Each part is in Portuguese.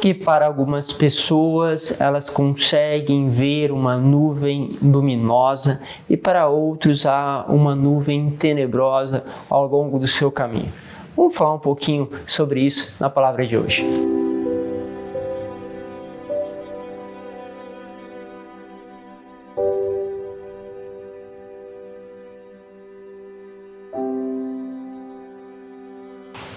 que para algumas pessoas elas conseguem ver uma nuvem luminosa e para outros há uma nuvem tenebrosa ao longo do seu caminho. Vamos falar um pouquinho sobre isso na palavra de hoje.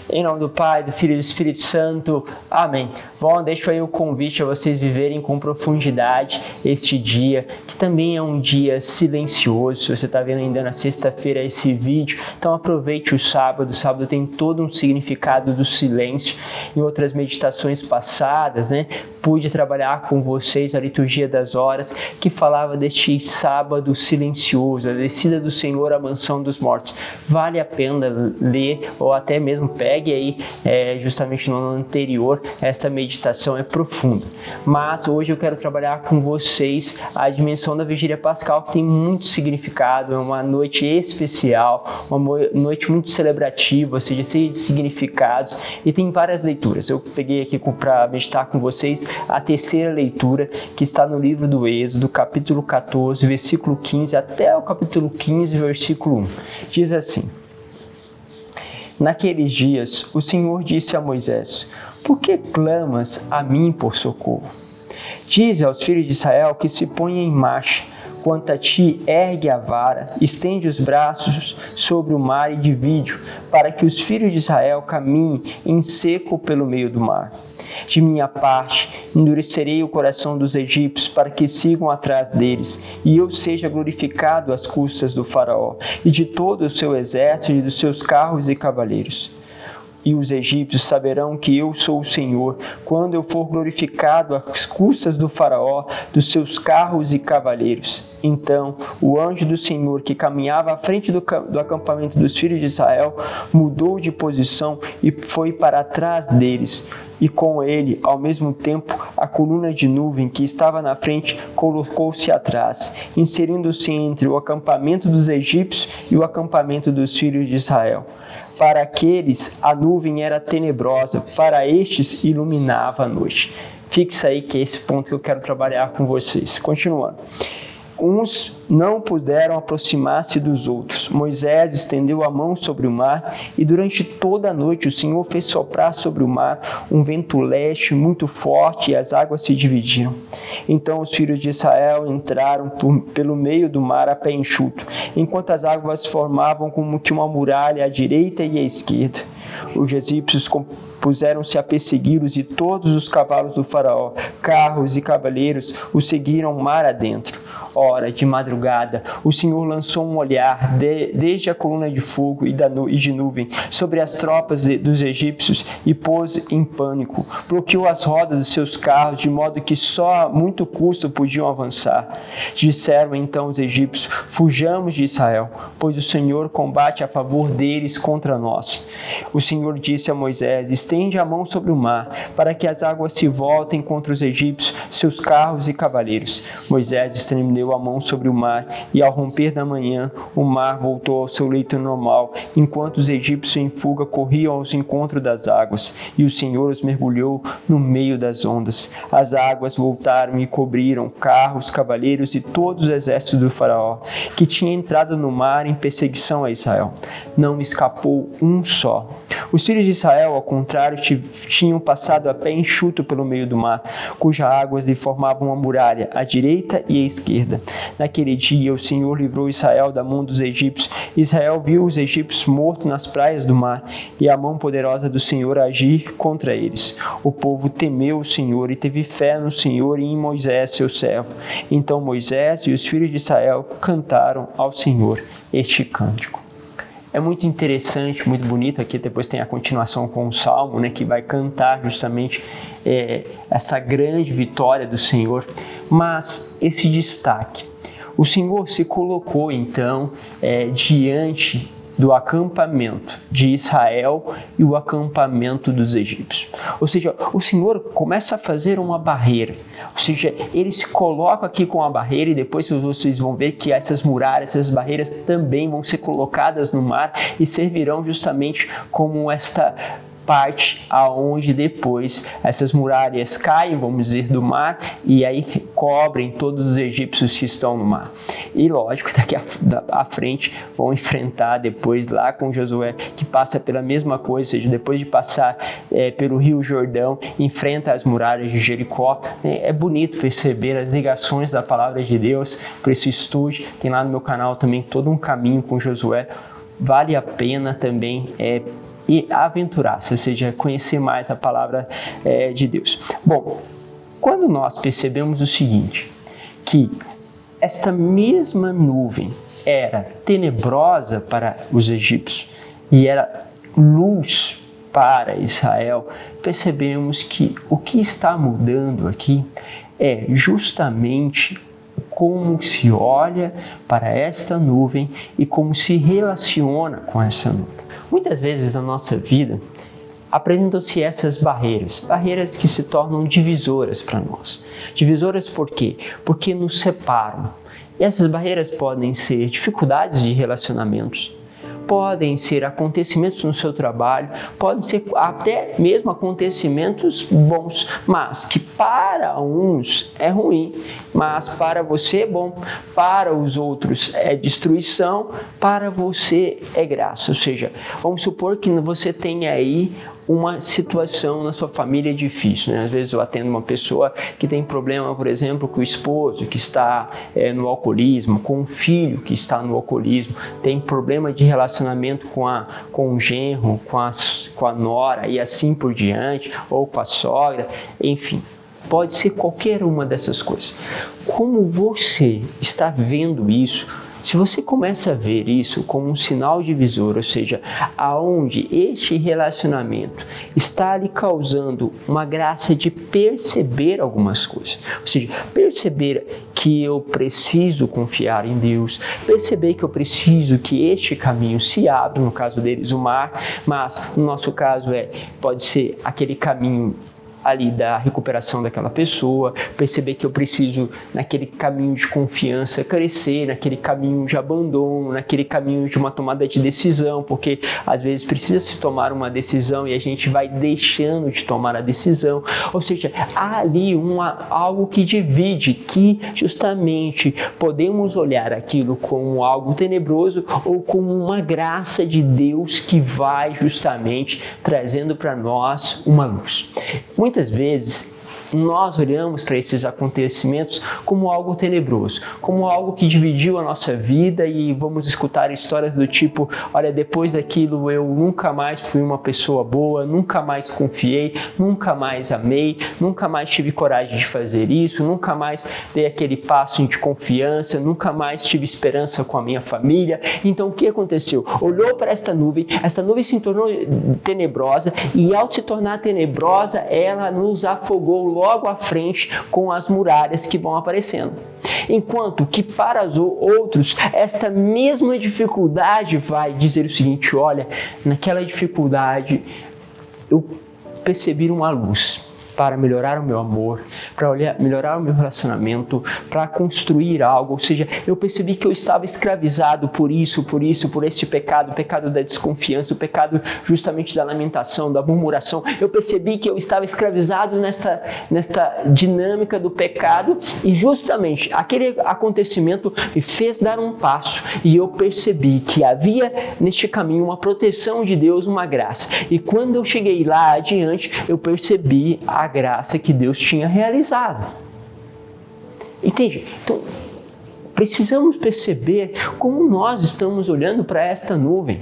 Em nome do Pai, do Filho e do Espírito Santo. Amém. Bom, deixo aí o convite a vocês viverem com profundidade este dia, que também é um dia silencioso. Se você está vendo ainda na sexta-feira esse vídeo, então aproveite o sábado. O sábado tem todo um significado do silêncio. Em outras meditações passadas, pude trabalhar com vocês a liturgia das horas, que falava deste sábado silencioso, a descida do Senhor à mansão dos mortos. Vale a pena ler ou até mesmo pegue aí justamente no ano anterior. Essa meditação é profunda, mas hoje eu quero trabalhar com vocês a dimensão da Vigília Pascal, que tem muito significado. É uma noite especial, uma noite muito celebrativa, ou seja, cheia de significados, e tem várias leituras. Eu peguei aqui para meditar com vocês a terceira leitura, que está no livro do Êxodo, capítulo 14, versículo 15 até o capítulo 15, versículo 1. Diz assim: Naqueles dias, o Senhor disse a Moisés: Por que clamas a mim por socorro? Dize aos filhos de Israel que se ponham em marcha. Quanto a ti, ergue a vara, estende os braços sobre o mar e divide-o, para que os filhos de Israel caminhem em seco pelo meio do mar. De minha parte, endurecerei o coração dos egípcios para que sigam atrás deles, e eu seja glorificado às custas do faraó, e de todo o seu exército e dos seus carros e cavaleiros. E os egípcios saberão que eu sou o Senhor, quando eu for glorificado às custas do faraó, dos seus carros e cavaleiros. Então, o anjo do Senhor, que caminhava à frente do acampamento dos filhos de Israel, mudou de posição e foi para trás deles. E com ele, ao mesmo tempo, a coluna de nuvem que estava na frente colocou-se atrás, inserindo-se entre o acampamento dos egípcios e o acampamento dos filhos de Israel. Para aqueles, a nuvem era tenebrosa, para estes, iluminava a noite. Fixa aí que é esse ponto que eu quero trabalhar com vocês. Continuando. Uns não puderam aproximar-se dos outros. Moisés estendeu a mão sobre o mar e durante toda a noite o Senhor fez soprar sobre o mar um vento leste muito forte e as águas se dividiram. Então os filhos de Israel entraram pelo meio do mar a pé enxuto, enquanto as águas formavam como que uma muralha à direita e à esquerda. Os egípcios puseram-se a persegui-los e todos os cavalos do faraó, carros e cavaleiros, os seguiram mar adentro. Ora, de madrugada, o Senhor lançou um olhar desde a coluna de fogo e de nuvem sobre as tropas dos egípcios e pôs em pânico. Bloqueou as rodas dos seus carros, de modo que só a muito custo podiam avançar. Disseram então os egípcios: Fujamos de Israel, pois o Senhor combate a favor deles contra nós. O Senhor disse a Moisés: Estende a mão sobre o mar, para que as águas se voltem contra os egípcios, seus carros e cavaleiros. Moisés estendeu a mão sobre o mar, e ao romper da manhã, o mar voltou ao seu leito normal, enquanto os egípcios em fuga corriam ao encontro das águas, e o Senhor os mergulhou no meio das ondas. As águas voltaram e cobriram carros, cavaleiros e todos os exércitos do faraó, que tinha entrado no mar em perseguição a Israel. Não escapou um só. Os filhos de Israel, ao contrário, tinham passado a pé enxuto pelo meio do mar, cujas águas lhe formavam uma muralha, à direita e à esquerda. Naquele dia, o Senhor livrou Israel da mão dos egípcios. Israel viu os egípcios mortos nas praias do mar, e a mão poderosa do Senhor agir contra eles. O povo temeu o Senhor e teve fé no Senhor e em Moisés, seu servo. Então Moisés e os filhos de Israel cantaram ao Senhor este cântico. É muito interessante, muito bonito. Aqui depois tem a continuação com o Salmo, que vai cantar justamente essa grande vitória do Senhor. Mas esse destaque, o Senhor se colocou então diante do acampamento de Israel e o acampamento dos egípcios. Ou seja, o Senhor começa a fazer uma barreira. Ou seja, ele se coloca aqui com a barreira, e depois vocês vão ver que essas muralhas, essas barreiras também vão ser colocadas no mar e servirão justamente como esta parte aonde depois essas muralhas caem, vamos dizer, do mar, e aí cobrem todos os egípcios que estão no mar. E lógico, daqui à frente vão enfrentar depois lá com Josué, que passa pela mesma coisa, ou seja, depois de passar pelo Rio Jordão, enfrenta as muralhas de Jericó. É bonito perceber as ligações da palavra de Deus, por isso estude, tem lá no meu canal também todo um caminho com Josué, vale a pena também e aventurar-se, ou seja, conhecer mais a palavra de Deus. Bom, quando nós percebemos o seguinte, que esta mesma nuvem era tenebrosa para os egípcios e era luz para Israel, percebemos que o que está mudando aqui é justamente como se olha para esta nuvem e como se relaciona com essa nuvem. Muitas vezes na nossa vida apresentam-se essas barreiras que se tornam divisoras para nós. Divisoras por quê? Porque nos separam. E essas barreiras podem ser dificuldades de relacionamentos, podem ser acontecimentos no seu trabalho, podem ser até mesmo acontecimentos bons, mas que para uns é ruim, mas para você é bom, para os outros é destruição, para você é graça. Ou seja, vamos supor que você tenha aí uma situação na sua família difícil, né? Às vezes eu atendo uma pessoa que tem problema, por exemplo, com o esposo que está no alcoolismo, com o filho que está no alcoolismo, tem problema de relacionamento com o genro, com a nora e assim por diante, ou com a sogra, enfim. Pode ser qualquer uma dessas coisas. Como você está vendo isso? Se você começa a ver isso como um sinal divisor, ou seja, aonde este relacionamento está lhe causando uma graça de perceber algumas coisas, ou seja, perceber que eu preciso confiar em Deus, perceber que eu preciso que este caminho se abra, no caso deles o mar, mas no nosso caso pode ser aquele caminho ali da recuperação daquela pessoa, perceber que eu preciso, naquele caminho de confiança, crescer, naquele caminho de abandono, naquele caminho de uma tomada de decisão, porque às vezes precisa se tomar uma decisão e a gente vai deixando de tomar a decisão, ou seja, há ali algo que divide, que justamente podemos olhar aquilo como algo tenebroso ou como uma graça de Deus que vai justamente trazendo para nós uma luz. Muitas vezes nós olhamos para esses acontecimentos como algo tenebroso, como algo que dividiu a nossa vida e vamos escutar histórias do tipo, olha, depois daquilo eu nunca mais fui uma pessoa boa, nunca mais confiei, nunca mais amei, nunca mais tive coragem de fazer isso, nunca mais dei aquele passo de confiança, nunca mais tive esperança com a minha família. Então o que aconteceu? Olhou para esta nuvem se tornou tenebrosa e ao se tornar tenebrosa, ela nos afogou logo à frente com as muralhas que vão aparecendo. Enquanto que para os outros, esta mesma dificuldade vai dizer o seguinte, olha, naquela dificuldade eu percebi uma luz para melhorar o meu amor, para melhorar o meu relacionamento, para construir algo, ou seja, eu percebi que eu estava escravizado por este pecado, o pecado da desconfiança, o pecado justamente da lamentação, da murmuração, eu percebi que eu estava escravizado nesta dinâmica do pecado e justamente aquele acontecimento me fez dar um passo e eu percebi que havia neste caminho uma proteção de Deus, uma graça, e quando eu cheguei lá adiante, eu percebi a graça que Deus tinha realizado. Entende? Então, precisamos perceber como nós estamos olhando para esta nuvem.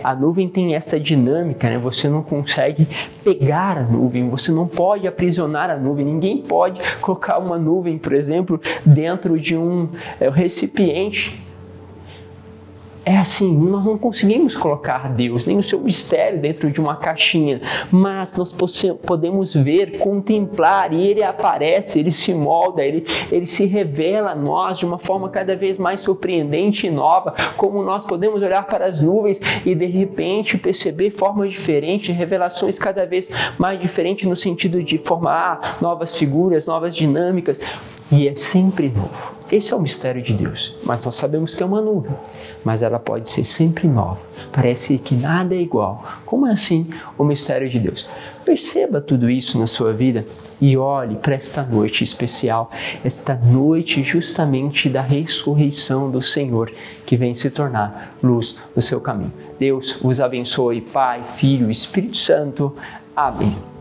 A nuvem tem essa dinâmica, você não consegue pegar a nuvem, você não pode aprisionar a nuvem, ninguém pode colocar uma nuvem, por exemplo, dentro de um recipiente. É assim, nós não conseguimos colocar Deus, nem o seu mistério dentro de uma caixinha, mas nós podemos ver, contemplar, e Ele aparece, Ele se molda, Ele se revela a nós de uma forma cada vez mais surpreendente e nova, como nós podemos olhar para as nuvens e de repente perceber formas diferentes, revelações cada vez mais diferentes no sentido de formar novas figuras, novas dinâmicas. e é sempre novo. Esse é o mistério de Deus, mas nós sabemos que é uma nuvem, mas ela pode ser sempre nova. Parece que nada é igual. Como é assim o mistério de Deus? Perceba tudo isso na sua vida e olhe para esta noite especial, esta noite justamente da ressurreição do Senhor, que vem se tornar luz no seu caminho. Deus os abençoe, Pai, Filho e Espírito Santo. Amém.